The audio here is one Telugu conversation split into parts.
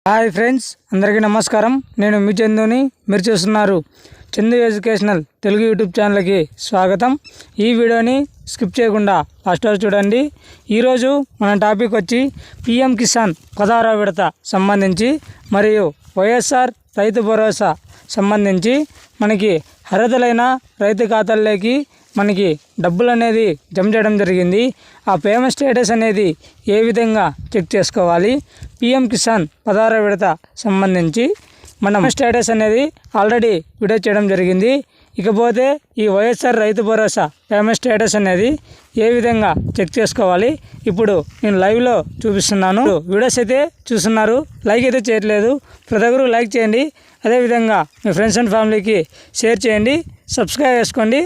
హాయ్ ఫ్రెండ్స్, అందరికీ నమస్కారం. నేను మీ చందుని. మీరు చూస్తున్నారు చందు ఎడ్యుకేషనల్ తెలుగు యూట్యూబ్ ఛానల్కి స్వాగతం. ఈ వీడియోని స్కిప్ చేయకుండా లాస్ట్ వరకు చూడండి. ఈరోజు మన టాపిక్ వచ్చి పిఎం కిసాన్ 16వ విడత సంబంధించి మరియు వైఎస్ఆర్ రైతు భరోసా సంబంధించి మనకి అర్హతలైన రైతు ఖాతాల్లోకి మనకి డబ్బులు అనేది జమ చేయడం జరిగింది. ఆ పేమెంట్ స్టేటస్ అనేది ఏ విధంగా చెక్ చేసుకోవాలి, పిఎం కిసాన్ 16వ విడత సంబంధించి మనం స్టేటస్ అనేది ఆల్రెడీ వీడియో చేయడం జరిగింది. ఇకపోతే ఈ వైఎస్ఆర్ రైతు భరోసా పేమెంట్ స్టేటస్ అనేది ఏ విధంగా చెక్ చేసుకోవాలి ఇప్పుడు నేను లైవ్లో చూపిస్తున్నాను. వీడియోస్ అయితే చూస్తున్నారు, లైక్ అయితే చేయట్లేదు. ప్రతి ఒక్కరు లైక్ చేయండి, అదేవిధంగా మీ ఫ్రెండ్స్ అండ్ ఫ్యామిలీకి షేర్ చేయండి, సబ్స్క్రైబ్ చేసుకోండి.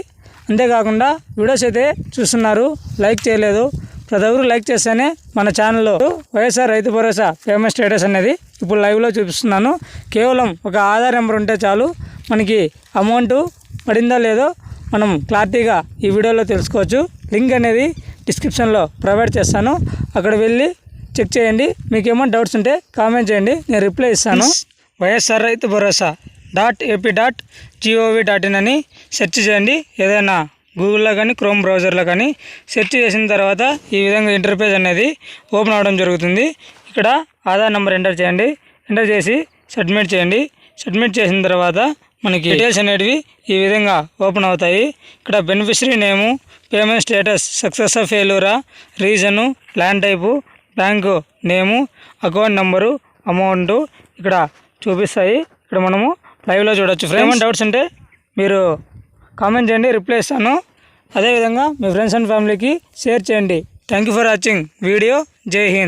అంతేకాకుండా వీడియోస్ అయితే చూస్తున్నారు, లైక్ చేయలేదు. ప్రతి ఒక్కరు లైక్ చేస్తేనే మన ఛానల్లో వైఎస్ఆర్ రైతు భరోసా పేమెంట్ స్టేటస్ అనేది ఇప్పుడు లైవ్లో చూపిస్తున్నాను. కేవలం ఒక ఆధార్ నెంబర్ ఉంటే చాలు, మనకి అమౌంట్ పడిందో లేదో మనం క్లారిటీగా ఈ వీడియోలో తెలుసుకోవచ్చు. లింక్ అనేది డిస్క్రిప్షన్లో ప్రొవైడ్ చేస్తాను, అక్కడ వెళ్ళి చెక్ చేయండి. మీకు ఏమైనా డౌట్స్ ఉంటే కామెంట్ చేయండి, నేను రిప్లై ఇస్తాను. వైఎస్ఆర్ రైతు భరోసా .ap.gov.in అని సెర్చ్ చేయండి. ఏదైనా గూగుల్లో కానీ క్రోమ్ బ్రౌజర్లో కానీ సెర్చ్ చేసిన తర్వాత ఈ విధంగా ఇంటర్ఫేస్ అనేది ఓపెన్ అవ్వడం జరుగుతుంది. ఇక్కడ ఆధార్ నెంబర్ ఎంటర్ చేయండి, ఎంటర్ చేసి సబ్మిట్ చేయండి. సబ్మిట్ చేసిన తర్వాత మనకి డీటెయిల్స్ అనేటివి ఈ విధంగా ఓపెన్ అవుతాయి. ఇక్కడ beneficiary name, payment status, success of ఫెయిల్యూరా, reason, land type, bank name, account number, amount ఇక్కడ చూపిస్తాయి. ఇక్కడ మనము లైవ్లో చూడొచ్చు. ఏమైనా డౌట్స్ ఉంటే మీరు కామెంట్ చేయండి, రిప్లై ఇస్తాను. అదేవిధంగా మీ ఫ్రెండ్స్ అండ్ ఫ్యామిలీకి షేర్ చేయండి. Thank you for watching video. జై హింద్.